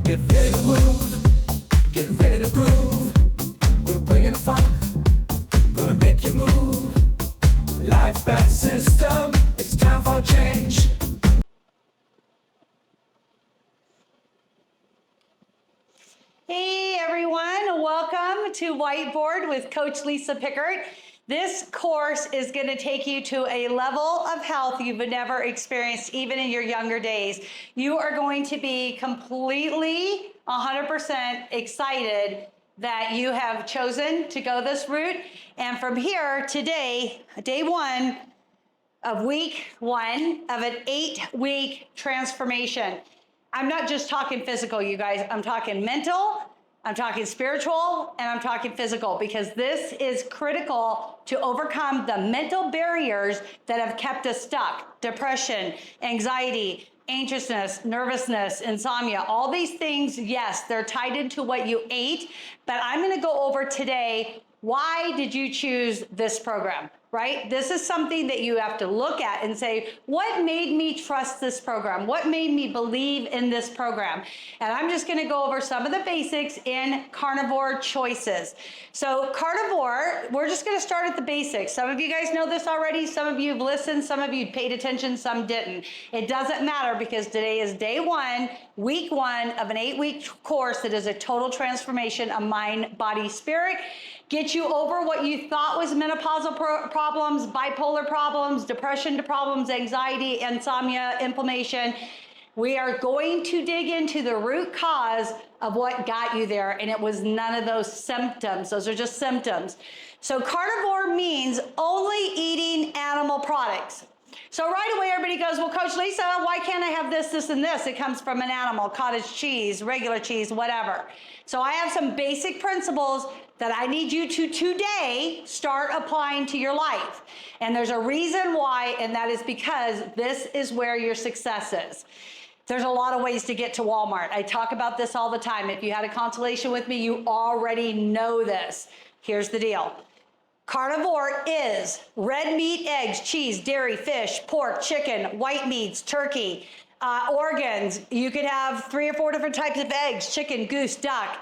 Get ready to move, get ready to prove. We're bringing the funk, gonna make you move. Life back system, it's time for change. Hey everyone, welcome to Whiteboard with Coach Lisa Pickart. This course is going to take you to a level of health you've never experienced even in your younger days. You are going to be completely 100% excited that you have chosen to go this route. And from here, today, day one of week one of an 8-week transformation. I'm not just talking physical, you guys. I'm talking mental, I'm talking spiritual, and I'm talking physical, because this is critical to overcome the mental barriers that have kept us stuck. Depression, anxiety, anxiousness, nervousness, insomnia, all these things, yes, they're tied into what you ate, but I'm gonna go over today, why did you choose this program? Right? This is something that you have to look at and say, what made me trust this program? What made me believe in this program? And I'm just going to go over some of the basics in carnivore choices. So carnivore, we're just going to start at the basics. Some of you guys know this already. Some of you have listened. Some of you paid attention. Some didn't. It doesn't matter, because today is day one, week one of an 8-week course that is a total transformation of mind, body, spirit. Get you over what you thought was menopausal problems, bipolar problems, depression problems, anxiety, insomnia, inflammation. We are going to dig into the root cause of what got you there, and it was none of those symptoms. Those are just symptoms. So carnivore means only eating animal products. So right away, everybody goes, well, Coach Lisa, why can't I have this, this, and this? It comes from an animal, cottage cheese, regular cheese, whatever. So I have some basic principles that I need you to today start applying to your life. And there's a reason why, and that is because this is where your success is. There's a lot of ways to get to Walmart. I talk about this all the time. If you had a consultation with me, you already know this. Here's the deal. Carnivore is red meat, eggs, cheese, dairy, fish, pork, chicken, white meats, turkey, organs. You could have 3 or 4 different types of eggs, chicken, goose, duck.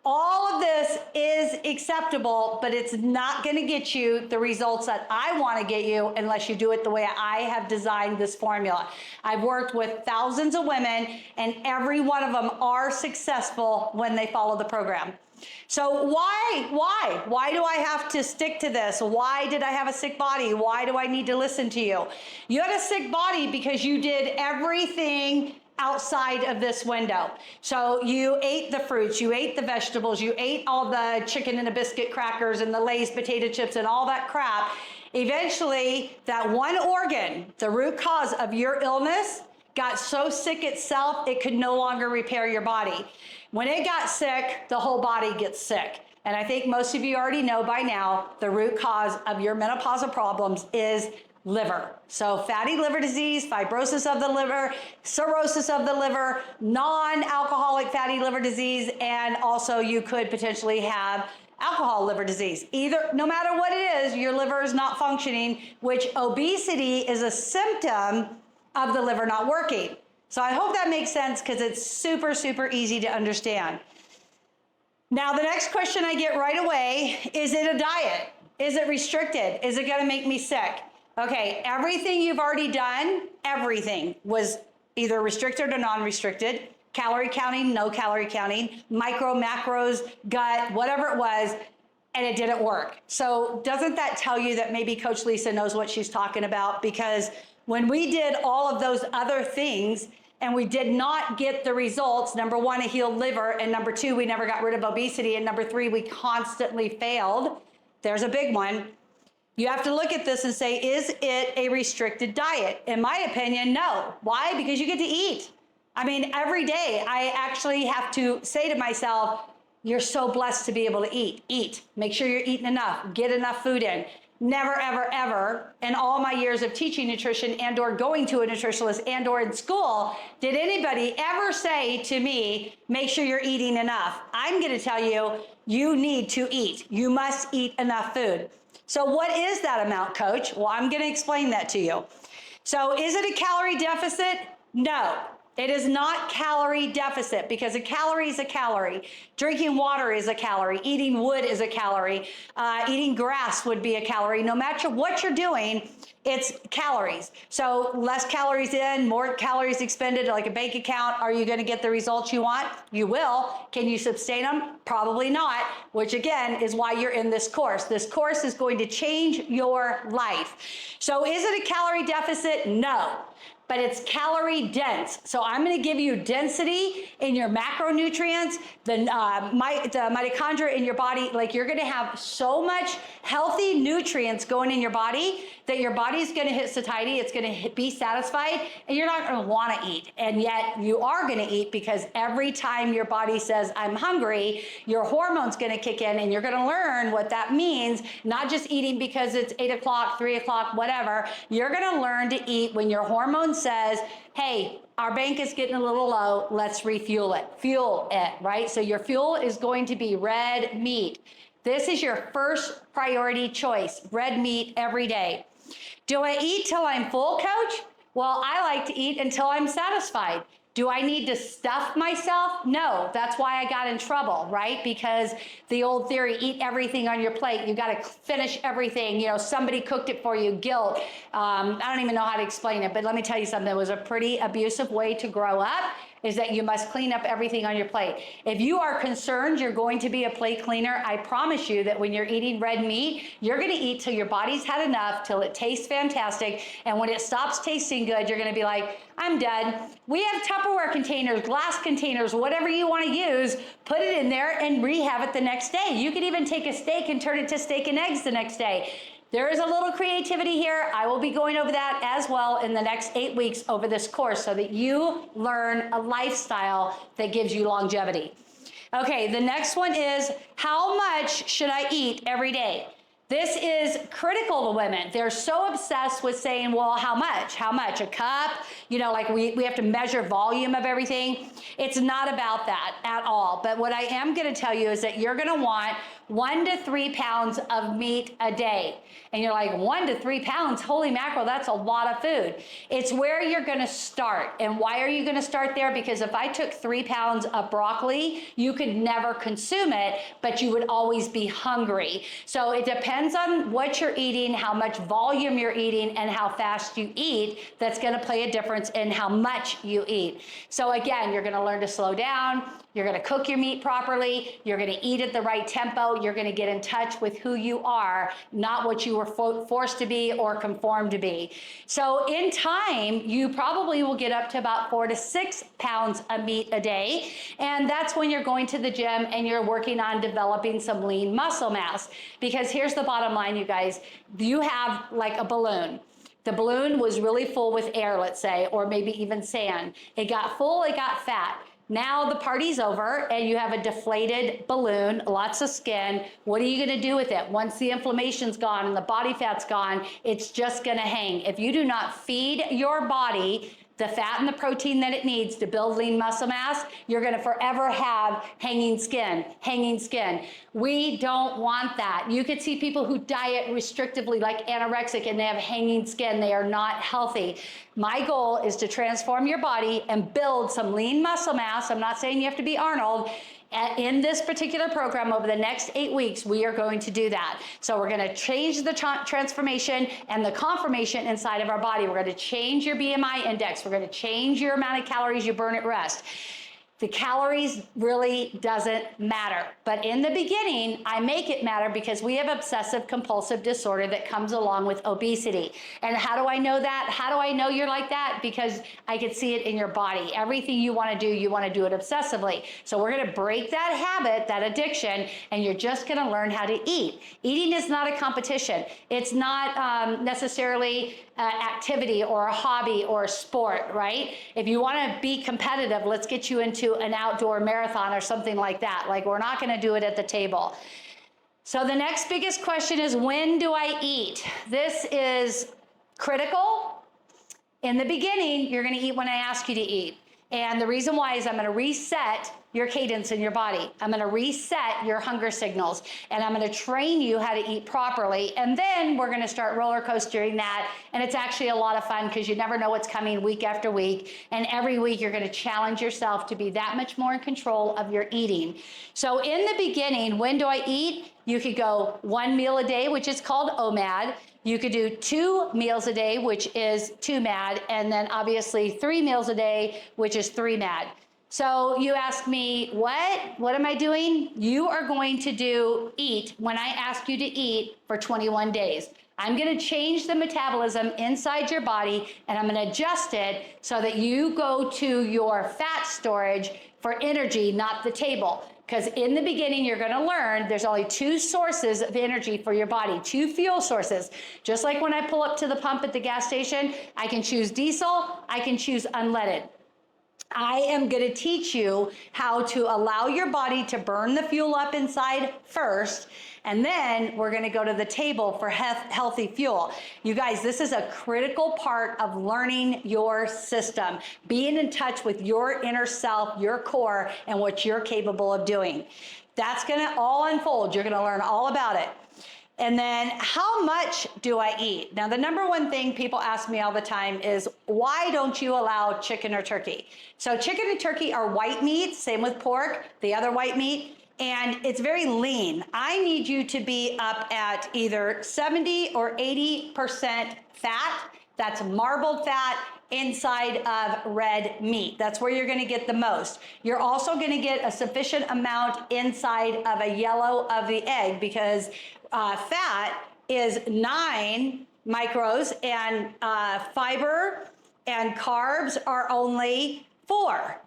All of this is acceptable, but it's not going to get you the results that I want to get you unless you do it the way I have designed this formula. I've worked with thousands of women, and every one of them are successful when they follow the program. So why do I have to stick to this? Why did I have a sick body? Why do I need to listen to you? You had a sick body because you did everything outside of this window. So you ate the fruits, you ate the vegetables, you ate all the chicken and the biscuit crackers and the Lay's potato chips and all that crap. Eventually, that one organ, the root cause of your illness, got so sick itself, it could no longer repair your body. When it got sick, the whole body gets sick. And I think most of you already know by now, the root cause of your menopausal problems is liver. So fatty liver disease, fibrosis of the liver, cirrhosis of the liver, non-alcoholic fatty liver disease, and also you could potentially have alcohol liver disease. Either, no matter what it is, your liver is not functioning, which obesity is a symptom of the liver not working. So I hope that makes sense, because it's super, super easy to understand. Now, the next question I get right away, is it a diet? Is it restricted? Is it going to make me sick? Okay, everything you've already done, everything was either restricted or non-restricted, calorie counting, no calorie counting, micro, macros, gut, whatever it was, and it didn't work. So doesn't that tell you that maybe Coach Lisa knows what she's talking about? Because when we did all of those other things and we did not get the results, number one, a healed liver, and number two, we never got rid of obesity, and number three, we constantly failed. There's a big one. You have to look at this and say, is it a restricted diet? In my opinion, no. Why? Because you get to eat. I mean, every day I actually have to say to myself, you're so blessed to be able to eat. Eat. Make sure you're eating enough. Get enough food in. Never, ever, ever in all my years of teaching nutrition and or going to a nutritionist and or in school, did anybody ever say to me, make sure you're eating enough? I'm going to tell you, you need to eat. You must eat enough food. So what is that amount, Coach? Well, I'm going to explain that to you. So is it a calorie deficit? No. It is not calorie deficit, because a calorie is a calorie. Drinking water is a calorie. Eating wood is a calorie. Eating grass would be a calorie. No matter what you're doing, it's calories. So less calories in, more calories expended, like a bank account. Are you going to get the results you want? You will. Can you sustain them? Probably not, which again is why you're in this course. This course is going to change your life. So is it a calorie deficit? No. But it's calorie dense. So I'm going to give you density in your macronutrients, the mitochondria in your body. Like, you're going to have so much healthy nutrients going in your body that your body's going to hit satiety. It's going to be satisfied, and you're not going to want to eat. And yet you are going to eat, because every time your body says, I'm hungry, your hormone's going to kick in, and you're going to learn what that means. Not just eating because it's 8 o'clock, 3 o'clock, whatever. You're going to learn to eat when your hormones says, hey, our bank is getting a little low, let's refuel it. Fuel it, right? So your fuel is going to be red meat. This is your first priority choice, red meat every day. Do I eat till I'm full, Coach? Well, I like to eat until I'm satisfied. Do I need to stuff myself? No, that's why I got in trouble, right? Because the old theory, eat everything on your plate. You got to finish everything. You know, somebody cooked it for you, guilt. I don't even know how to explain it, but let me tell you something. It was a pretty abusive way to grow up, is that you must clean up everything on your plate. If you are concerned you're going to be a plate cleaner, I promise you that when you're eating red meat, you're going to eat till your body's had enough, till it tastes fantastic. And when it stops tasting good, you're going to be like, I'm done. We have Tupperware containers, glass containers, whatever you want to use, put it in there and rehab it the next day. You could even take a steak and turn it to steak and eggs the next day. There is a little creativity here. I will be going over that as well in the next 8 weeks over this course, so that you learn a lifestyle that gives you longevity. Okay, the next one is, how much should I eat every day? This is critical to women. They're so obsessed with saying, well, how much? How much? A cup? You know, like we have to measure volume of everything. It's not about that at all. But what I am going to tell you is that you're going to want 1 to 3 pounds of meat a day. And you're like, 1 to 3 pounds? Holy mackerel, that's a lot of food. It's where you're going to start. And why are you going to start there? Because if I took 3 pounds of broccoli, you could never consume it, but you would always be hungry. So it depends on what you're eating, how much volume you're eating, and how fast you eat. That's going to play a difference in how much you eat. So again, you're going to learn to slow down. You're going to cook your meat properly. You're going to eat at the right tempo. You're going to get in touch with who you are, not what you were forced to be or conformed to be. So in time, you probably will get up to about 4 to 6 pounds of meat a day. And that's when you're going to the gym and you're working on developing some lean muscle mass. Because here's the bottom line, you guys. You have like a balloon. The balloon was really full with air, let's say, or maybe even sand. It got full, it got fat. Now the party's over and you have a deflated balloon, lots of skin. What are you going to do with it? Once the inflammation's gone and the body fat's gone, it's just going to hang. If you do not feed your body the fat and the protein that it needs to build lean muscle mass, you're going to forever have hanging skin, hanging skin. We don't want that. You could see people who diet restrictively, like anorexic, and they have hanging skin. They are not healthy. My goal is to transform your body and build some lean muscle mass. I'm not saying you have to be Arnold. In this particular program, over the next 8 weeks, we are going to do that. So we're going to change the transformation and the conformation inside of our body. We're going to change your BMI index. We're going to change your amount of calories you burn at rest. The calories really doesn't matter. But in the beginning, I make it matter because we have obsessive compulsive disorder that comes along with obesity. And how do I know that? How do I know you're like that? Because I can see it in your body. Everything you want to do it obsessively. So we're going to break that habit, that addiction, and you're just going to learn how to eat. Eating is not a competition. It's not necessarily activity or a hobby or a sport, right? If you want to be competitive, let's get you into an outdoor marathon or something like that. Like, we're not going to do it at the table. So the next biggest question is, when do I eat? This is critical. In the beginning, you're going to eat when I ask you to eat. And the reason why is I'm going to reset your cadence in your body. I'm going to reset your hunger signals, and I'm going to train you how to eat properly. And then we're going to start roller coastering that. And it's actually a lot of fun because you never know what's coming week after week. And every week you're going to challenge yourself to be that much more in control of your eating. So in the beginning, when do I eat? You could go 1 meal a day, which is called OMAD. You could do 2 meals a day, which is 2 MAD, and then obviously 3 meals a day, which is 3 MAD. So you ask me, what am I doing? You are going to eat when I ask you to eat for 21 days. I'm going to change the metabolism inside your body, and I'm going to adjust it so that you go to your fat storage for energy, not the table. Because in the beginning, you're going to learn there's only 2 sources of energy for your body, 2 fuel sources. Just like when I pull up to the pump at the gas station, I can choose diesel, I can choose unleaded. I am going to teach you how to allow your body to burn the fuel up inside first, and then we're going to go to the table for healthy fuel. You guys, this is a critical part of learning your system, being in touch with your inner self, your core, and what you're capable of doing. That's going to all unfold. You're going to learn all about it. And then how much do I eat? Now, the number one thing people ask me all the time is, why don't you allow chicken or turkey? So chicken and turkey are white meat, same with pork, the other white meat, and it's very lean. I need you to be up at either 70 or 80% fat. That's marbled fat inside of red meat. That's where you're going to get the most. You're also going to get a sufficient amount inside of a yellow of the egg, because fat is 9 micros and fiber and carbs are only 4.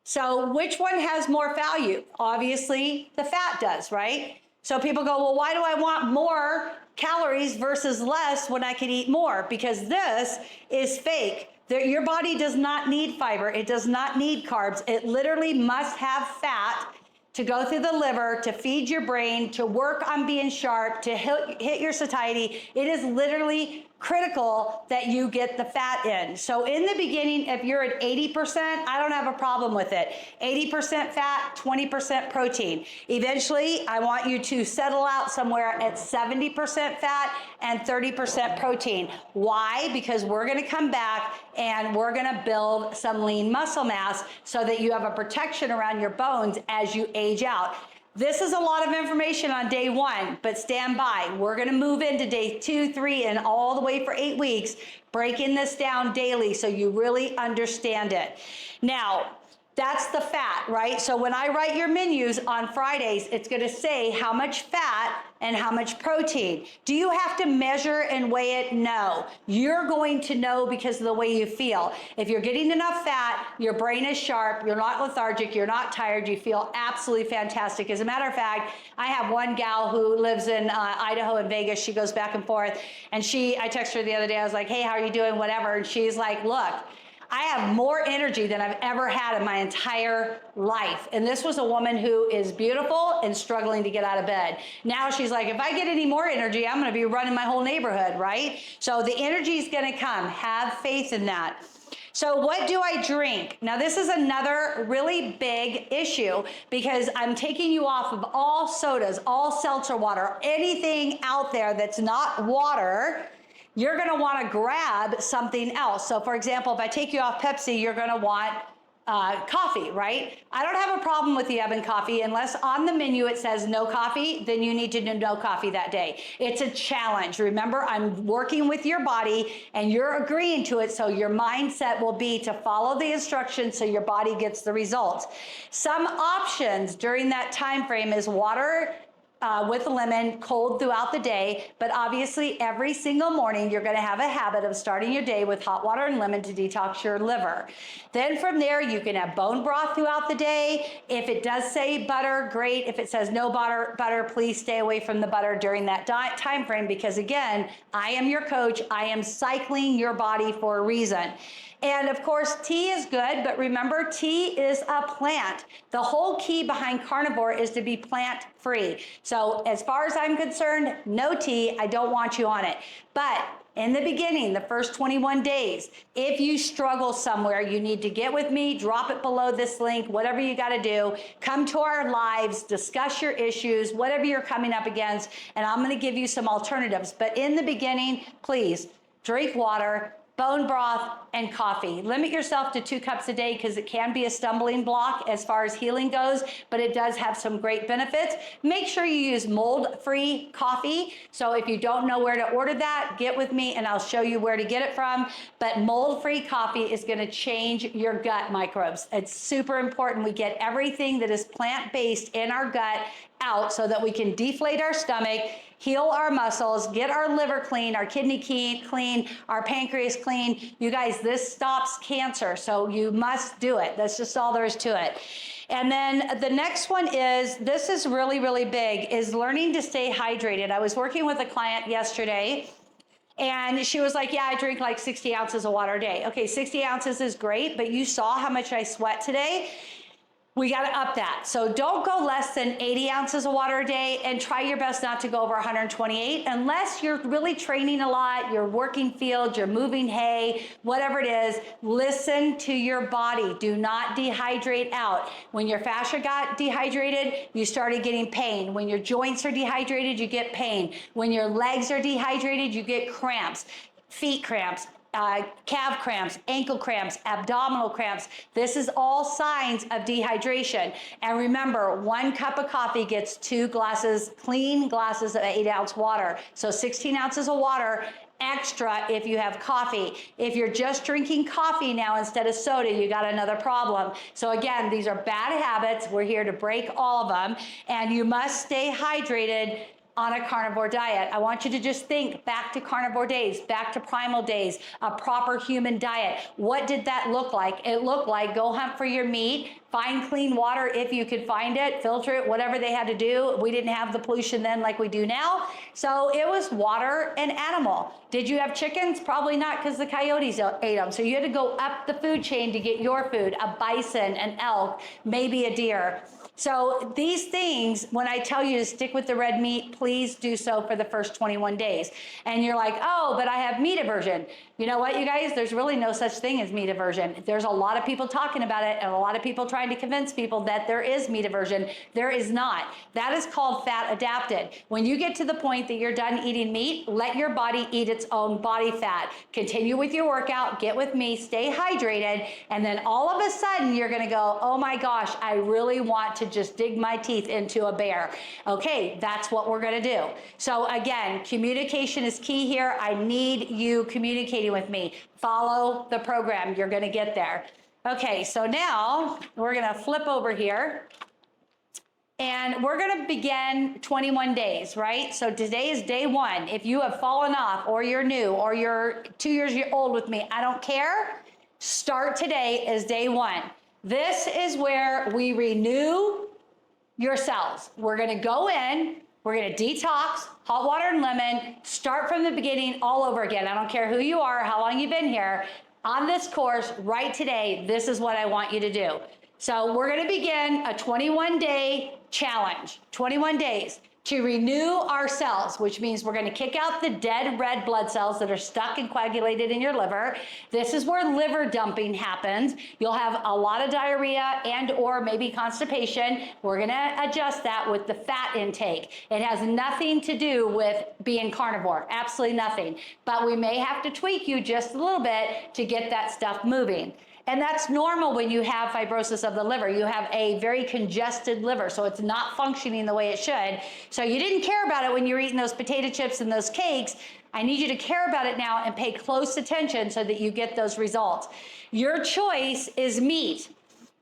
So which one has more value? Obviously the fat does, right? So people go, well, why do I want more calories versus less when I can eat more? Because this is fake. Your body does not need fiber. It does not need carbs. It literally must have fat to go through the liver, to feed your brain, to work on being sharp, to hit your satiety. It is literally critical that you get the fat in. So in the beginning, if you're at 80%, I don't have a problem with it. 80% fat, 20% protein. Eventually, I want you to settle out somewhere at 70% fat and 30% protein. Why? Because we're gonna come back and we're gonna build some lean muscle mass so that you have a protection around your bones as you age out. This is a lot of information on day 1, but stand by. We're going to move into day 2, 3, and all the way for 8 weeks, breaking this down daily so you really understand it. Now, that's the fat, right? So when I write your menus on Fridays, it's going to say how much fat and how much protein. Do you have to measure and weigh it? No. You're going to know because of the way you feel. If you're getting enough fat, your brain is sharp, you're not lethargic, you're not tired, you feel absolutely fantastic. As a matter of fact, I have one gal who lives in Idaho and Vegas. She goes back and forth, and I texted her the other day. I was like, hey, how are you doing? Whatever. And she's like, look, I have more energy than I've ever had in my entire life. And this was a woman who is beautiful and struggling to get out of bed. Now she's like, if I get any more energy, I'm going to be running my whole neighborhood, right? So the energy is going to come. Have faith in that. So what do I drink? Now this is another really big issue because I'm taking you off of all sodas, all seltzer water, anything out there that's not water. You're going to want to grab something else. So for example, if I take you off Pepsi, you're going to want coffee, right? I don't have a problem with the oven coffee unless on the menu it says no coffee, then you need to do no coffee that day. It's a challenge. Remember, I'm working with your body and you're agreeing to it, so your mindset will be to follow the instructions so your body gets the results. Some options during that time frame is water with a lemon, cold throughout the day, but obviously every single morning you're going to have a habit of starting your day with hot water and lemon to detox your liver. Then from there you can have bone broth throughout the day. If it does say butter, great. If it says no butter, please stay away from the butter during that time frame, because again, I am your coach. I am cycling your body for a reason. And of course, tea is good, but remember, tea is a plant. The whole key behind carnivore is to be plant-free. So as far as I'm concerned, no tea. I don't want you on it. But In the beginning, the first 21 days, if you struggle somewhere, you need to get with me, drop it below this link, whatever you got to do, come to our lives, discuss your issues, whatever you're coming up against, and I'm going to give you some alternatives. But in the beginning, please drink water, bone broth, and coffee. Limit yourself to 2 cups a day because it can be a stumbling block as far as healing goes, but it does have some great benefits. Make sure you use mold-free coffee. So if you don't know where to order that, get with me and I'll show you where to get it from. But mold-free coffee is going to change your gut microbes. It's super important we get everything that is plant-based in our gut out so that we can deflate our stomach, heal our muscles, get our liver clean, our kidney clean, our pancreas clean. You guys, this stops cancer, so you must do it. That's just all there is to it. And then the next one is, this is really, really big, is learning to stay hydrated. I was working with a client yesterday, and she was like, yeah, I drink like 60 ounces of water a day. Okay, 60 ounces is great, but you saw how much I sweat today. We got to up that. So don't go less than 80 ounces of water a day, and try your best not to go over 128 unless you're really training a lot, you're working field, you're moving hay, whatever it is. Listen to your body. Do not dehydrate out. When your fascia got dehydrated, you started getting pain. When your joints are dehydrated, you get pain. When your legs are dehydrated, you get cramps, feet cramps, calf cramps, ankle cramps, abdominal cramps. This is all signs of dehydration. And remember, 1 cup of coffee gets 2 glasses, clean glasses of 8-ounce water. So 16 ounces of water extra if you have coffee. If you're just drinking coffee now instead of soda, you got another problem. So again, these are bad habits. We're here to break all of them. And you must stay hydrated on a carnivore diet. I want you to just think back to carnivore days, back to primal days, a proper human diet. What did that look like? It looked like go hunt for your meat, find clean water if you could find it, filter it, whatever they had to do. We didn't have the pollution then like we do now. So it was water and animal. Did you have chickens? Probably not, because the coyotes ate them. So you had to go up the food chain to get your food, a bison, an elk, maybe a deer. So these things, when I tell you to stick with the red meat, please do so for the first 21 days. And you're like, oh, but I have meat aversion. You know what, you guys? There's really no such thing as meat aversion. There's a lot of people talking about it and a lot of people trying to convince people that there is meat aversion. There is not. That is called fat adapted. When you get to the point that you're done eating meat, let your body eat its own body fat. Continue with your workout, get with me, stay hydrated, and then all of a sudden you're gonna go, oh my gosh, I really want to just dig my teeth into a bear. Okay, that's what we're gonna do. So again, communication is key here. I need you communicating with me. Follow the program, you're gonna get there. Okay, so now we're gonna flip over here and we're gonna begin 21 days, right? So today is day 1. If you have fallen off or you're new or you're 2 years old with me, I don't care. Start today as day 1. This is where we renew your cells. We're gonna go in, we're gonna detox, hot water and lemon, start from the beginning all over again. I don't care who you are, how long you've been here. On this course, right today, this is what I want you to do. So we're gonna begin a 21-day challenge, 21 days to renew our cells, which means we're gonna kick out the dead red blood cells that are stuck and coagulated in your liver. This is where liver dumping happens. You'll have a lot of diarrhea and or maybe constipation. We're gonna adjust that with the fat intake. It has nothing to do with being carnivore, absolutely nothing. But we may have to tweak you just a little bit to get that stuff moving. And that's normal when you have fibrosis of the liver. You have a very congested liver, so it's not functioning the way it should. So you didn't care about it when you were eating those potato chips and those cakes. I need you to care about it now and pay close attention so that you get those results. Your choice is meat.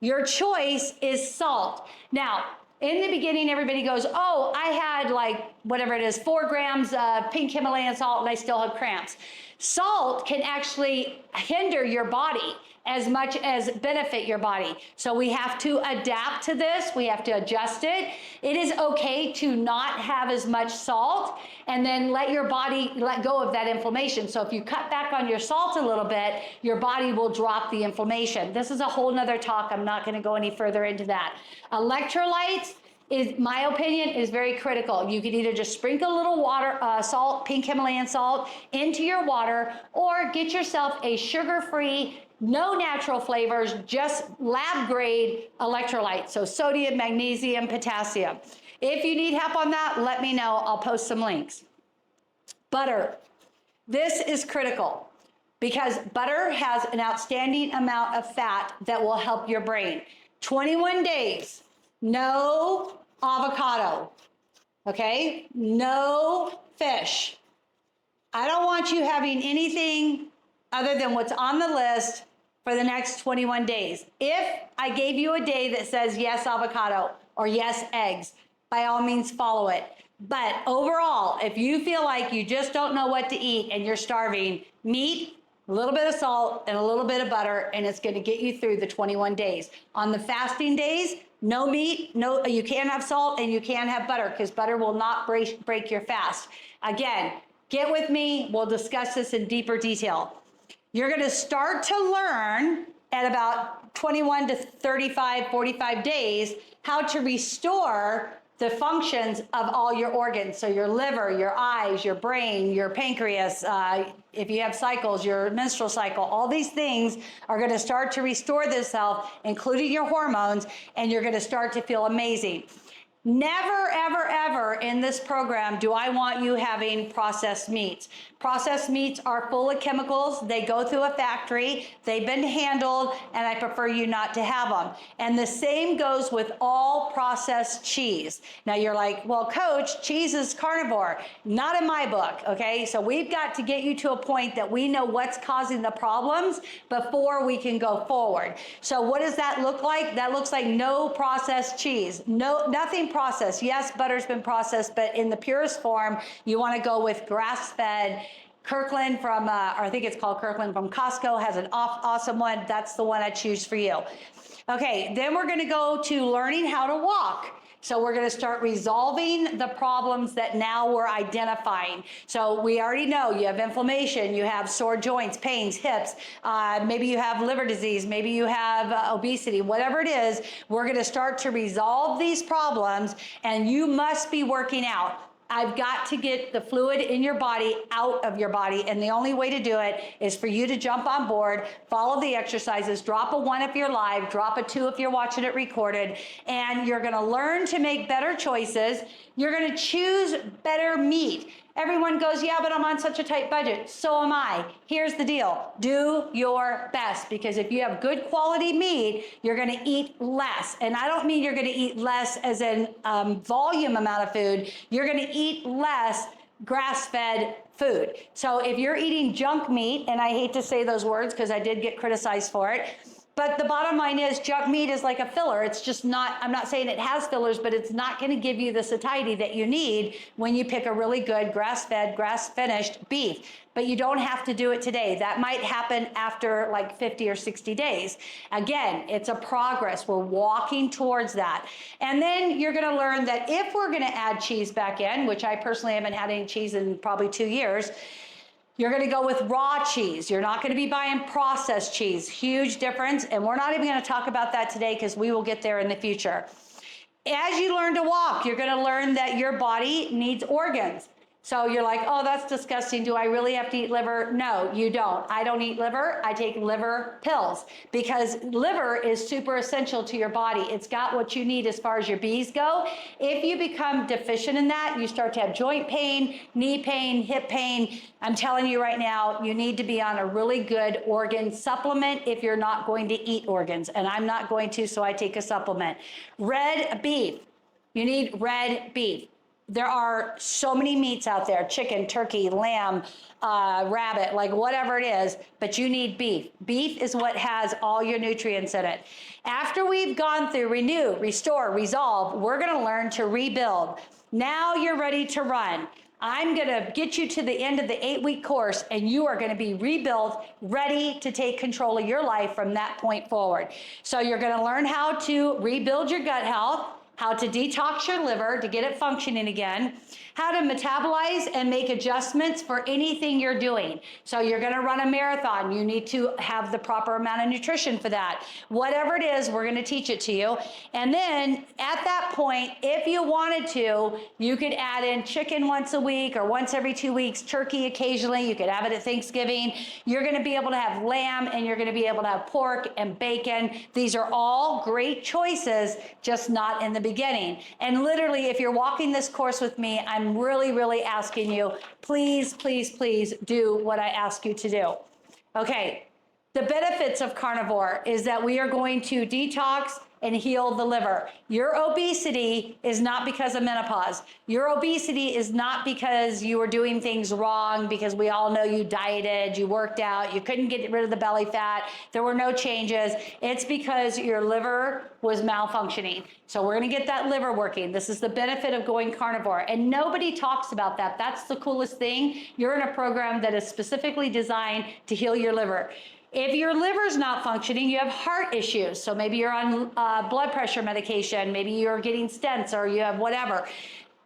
Your choice is salt. Now, in the beginning, everybody goes, oh, I had like, whatever it is, 4 grams of pink Himalayan salt and I still have cramps. Salt can actually hinder your body as much as benefit your body. So we have to adapt to this. We have to adjust it. It is okay to not have as much salt and then let your body let go of that inflammation. So if you cut back on your salt a little bit, your body will drop the inflammation. This is a whole nother talk. I'm not gonna go any further into that. Electrolytes is, my opinion, is very critical. You could either just sprinkle a little water, salt, pink Himalayan salt into your water, or get yourself a sugar-free, no natural flavors, just lab grade electrolyte. So sodium, magnesium, potassium. If you need help on that, let me know. I'll post some links. Butter. This is critical because butter has an outstanding amount of fat that will help your brain. 21 days, no avocado, okay? No fish. I don't want you having anything other than what's on the list for the next 21 days. If I gave you a day that says yes avocado or yes eggs, by all means follow it. But overall, if you feel like you just don't know what to eat and you're starving, meat, a little bit of salt, and a little bit of butter, and it's going to get you through the 21 days. On the fasting days, no meat, no, you can have salt and you can have butter because butter will not break your fast. Again, get with me. We'll discuss this in deeper detail. You're going to start to learn at about 21 to 35, 45 days how to restore the functions of all your organs. So your liver, your eyes, your brain, your pancreas, if you have cycles, your menstrual cycle, all these things are going to start to restore themselves, including your hormones, and you're going to start to feel amazing. Never, ever, ever in this program do I want you having processed meats. Processed meats are full of chemicals. They go through a factory. They've been handled, and I prefer you not to have them. And the same goes with all processed cheese. Now you're like, well, Coach, cheese is carnivore. Not in my book, okay? So we've got to get you to a point that we know what's causing the problems before we can go forward. So what does that look like? That looks like no processed cheese. No, nothing processed. Yes, butter's been processed, but in the purest form, you want to go with grass-fed. Kirkland from, or I think it's called Kirkland from Costco, has an awesome one. That's the one I choose for you. Okay, then we're going to go to learning how to walk. So we're going to start resolving the problems that now we're identifying. So we already know you have inflammation, you have sore joints, pains, hips, maybe you have liver disease, maybe you have obesity, whatever it is. We're going to start to resolve these problems, and you must be working out. I've got to get the fluid in your body out of your body, and the only way to do it is for you to jump on board, follow the exercises, drop a 1 if you're live, drop a 2 if you're watching it recorded, and you're going to learn to make better choices. You're going to choose better meat. Everyone goes, yeah, but I'm on such a tight budget. So am I. Here's the deal. Do your best, because if you have good quality meat, you're going to eat less. And I don't mean you're going to eat less as in volume amount of food. You're going to eat less grass-fed food. So if you're eating junk meat, and I hate to say those words because I did get criticized for it, but the bottom line is junk meat is like a filler. It's just not, I'm not saying it has fillers, but it's not going to give you the satiety that you need when you pick a really good grass-fed, grass-finished beef. But you don't have to do it today. That might happen after like 50 or 60 days. Again, it's a progress. We're walking towards that. And then you're going to learn that if we're going to add cheese back in, which I personally haven't had any cheese in probably 2 years, you're going to go with raw cheese. You're not going to be buying processed cheese. Huge difference. And we're not even going to talk about that today because we will get there in the future. As you learn to walk, you're going to learn that your body needs organs. So you're like, oh, that's disgusting. Do I really have to eat liver? No, you don't. I don't eat liver. I take liver pills because liver is super essential to your body. It's got what you need as far as your B's go. If you become deficient in that, you start to have joint pain, knee pain, hip pain. I'm telling you right now, you need to be on a really good organ supplement if you're not going to eat organs. And I'm not going to, so I take a supplement. Red beef. You need red beef. There are so many meats out there, chicken, turkey, lamb, rabbit, like whatever it is, but you need beef. Beef is what has all your nutrients in it. After we've gone through renew, restore, resolve, we're going to learn to rebuild. Now you're ready to run. I'm going to get you to the end of the 8-week course, and you are going to be rebuilt, ready to take control of your life from that point forward. So you're going to learn how to rebuild your gut health. how to detox your liver to get it functioning again, how to metabolize and make adjustments for anything you're doing. So you're going to run a marathon. You need to have the proper amount of nutrition for that. Whatever it is, we're going to teach it to you. And then at that point, if you wanted to, you could add in chicken once a week or once every 2 weeks, turkey occasionally. You could have it at Thanksgiving. You're going to be able to have lamb, and you're going to be able to have pork and bacon. These are all great choices, just not in the beginning. And literally, if you're walking this course with me, I'm really asking you, please do what I ask you to do. Okay, the benefits of carnivore is that we are going to detox and heal the liver. Your obesity is not because of menopause. Your obesity is not because you were doing things wrong, because we all know you dieted, you worked out, you couldn't get rid of the belly fat, there were no changes. It's because your liver was malfunctioning. So we're gonna get that liver working. This is the benefit of going carnivore. And nobody talks about that. That's the coolest thing. You're in a program that is specifically designed to heal your liver. If your liver's not functioning, you have heart issues. So maybe you're on blood pressure medication, maybe you're getting stents, or you have whatever.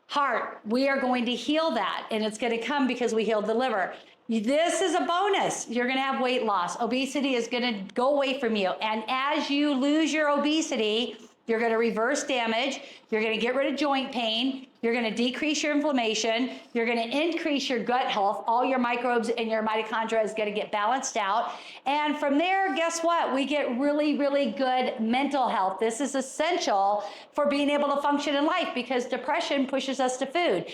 Heart, we are going to heal that, and it's going to come because we healed the liver. This is a bonus. You're going to have weight loss. Obesity is going to go away from you. And as you lose your obesity, you're going to reverse damage. You're going to get rid of joint pain. You're going to decrease your inflammation. You're going to increase your gut health. All your microbes and your mitochondria is going to get balanced out. And from there, guess what? We get really good mental health. This is essential for being able to function in life, because depression pushes us to food.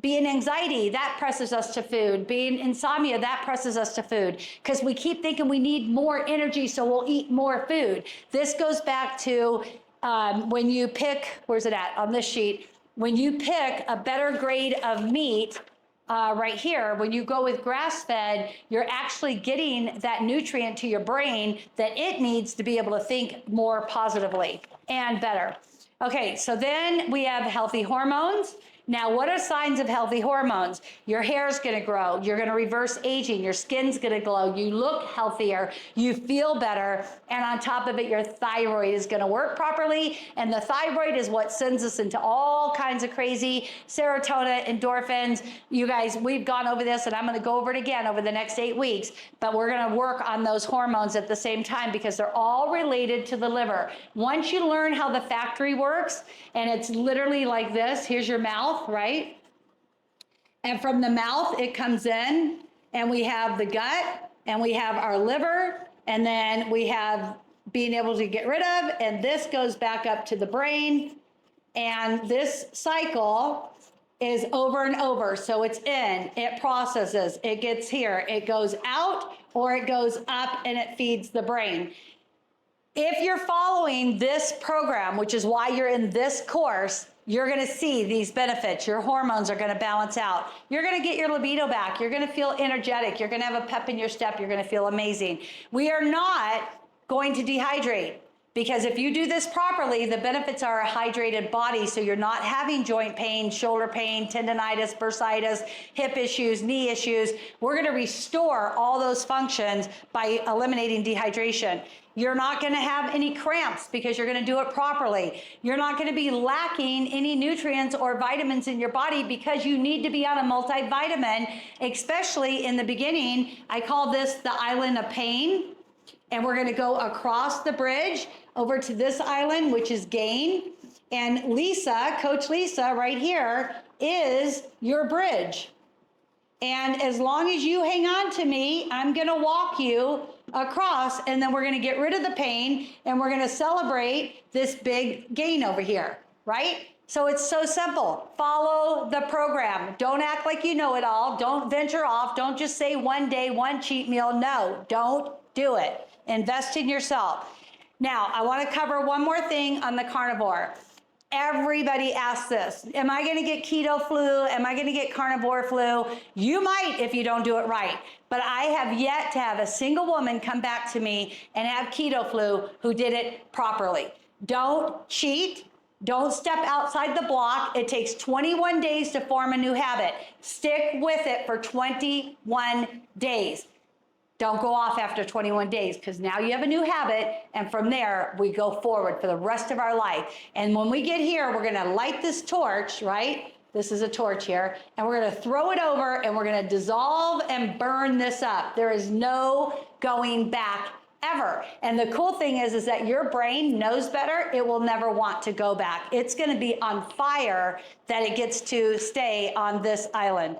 Being anxiety, that presses us to food. Being insomnia, that presses us to food, because we keep thinking we need more energy, so we'll eat more food. This goes back to when you pick, where's it at on this sheet? When you pick a better grade of meat, right here, when you go with grass-fed, you're actually getting that nutrient to your brain that it needs to be able to think more positively and better. Okay, so then we have healthy hormones. Now, what are signs of healthy hormones? Your hair's gonna grow, you're gonna reverse aging, your skin's gonna glow, you look healthier, you feel better, and on top of it, your thyroid is gonna work properly, and the thyroid is what sends us into all kinds of crazy serotonin, endorphins. You guys, we've gone over this, and I'm gonna go over it again over the next 8 weeks, but we're gonna work on those hormones at the same time, because they're all related to the liver. Once you learn how the factory works, and it's literally like this, here's your mouth, right? And from the mouth, it comes in, and we have the gut, and we have our liver, and then we have being able to get rid of, and this goes back up to the brain. And this cycle is over and over. So it's in, it processes, it gets here, it goes out, or it goes up, and it feeds the brain. If you're following this program, which is why you're in this course, you're gonna see these benefits. Your hormones are gonna balance out. You're gonna get your libido back. You're gonna feel energetic. You're gonna have a pep in your step. You're gonna feel amazing. We are not going to dehydrate, because if you do this properly, the benefits are a hydrated body, so you're not having joint pain, shoulder pain, tendonitis, bursitis, hip issues, knee issues. We're gonna restore all those functions by eliminating dehydration. You're not gonna have any cramps, because you're gonna do it properly. You're not gonna be lacking any nutrients or vitamins in your body, because you need to be on a multivitamin, especially in the beginning. I call this the island of pain. And we're gonna go across the bridge over to this island, which is gain. And Lisa, Coach Lisa right here, is your bridge. And as long as you hang on to me, I'm gonna walk you across, and then we're gonna get rid of the pain, and we're gonna celebrate this big gain over here, right? So it's so simple. Follow the program. Don't act like you know it all. Don't venture off. Don't just say one day, one cheat meal. No, don't do it. Invest in yourself. Now, I want to cover one more thing on the carnivore. Everybody asks this: am I going to get keto flu? Am I going to get carnivore flu? You might if you don't do it right. But I have yet to have a single woman come back to me and have keto flu who did it properly. Don't cheat. Don't step outside the block. It takes 21 days to form a new habit. Stick with it for 21 days. Don't go off after 21 days because now you have a new habit, and from there we go forward for the rest of our life. And when we get here, we're gonna light this torch, right? This is a torch here, and we're gonna throw it over and we're gonna dissolve and burn this up. There is no going back ever. And the cool thing is that your brain knows better. It will never want to go back. It's gonna be on fire that it gets to stay on this island.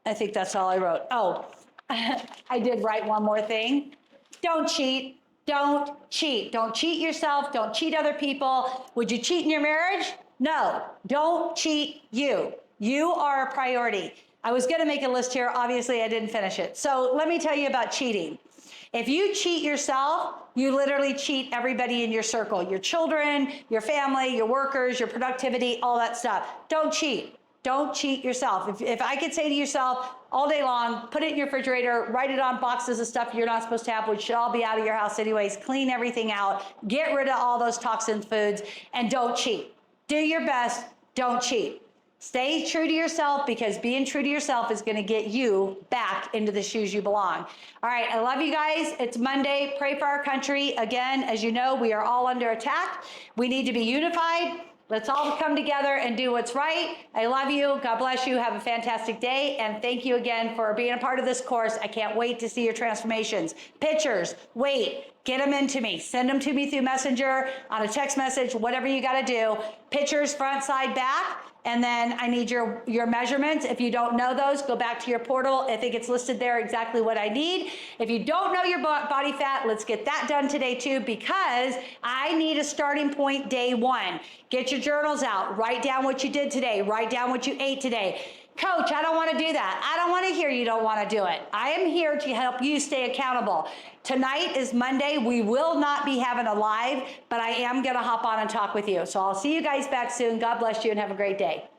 I think that's all I wrote. Oh, I did write one more thing. Don't cheat. Don't cheat. Don't cheat yourself. Don't cheat other people. Would you cheat in your marriage? No. Don't cheat you. You are a priority. I was going to make a list here. Obviously, I didn't finish it. So let me tell you about cheating. If you cheat yourself, you literally cheat everybody in your circle, your children, your family, your workers, your productivity, all that stuff. Don't cheat. Don't cheat yourself. If I could say to yourself all day long, put it in your refrigerator, write it on boxes of stuff you're not supposed to have, which should all be out of your house anyways, clean everything out, get rid of all those toxin foods, and don't cheat. Do your best, don't cheat. Stay true to yourself, because being true to yourself is gonna get you back into the shoes you belong. All right, I love you guys. It's Monday. Pray for our country. Again, as you know, we are all under attack. We need to be unified. Let's all come together and do what's right. I love you. God bless you. Have a fantastic day. And thank you again for being a part of this course. I can't wait to see your transformations. Pictures, wait, get them into me. Send them to me through Messenger, on a text message, whatever you got to do. Pictures, front, side, back. And then I need your measurements. If you don't know those, go back to your portal. I think it's listed there exactly what I need. If you don't know your body fat, let's get that done today too, because I need a starting point day one. Get your journals out. Write down what you did today. Write down what you ate today. Coach, I don't want to do that. I don't want to hear you don't want to do it. I am here to help you stay accountable. Tonight is Monday. We will not be having a live, but I am going to hop on and talk with you. So I'll see you guys back soon. God bless you and have a great day.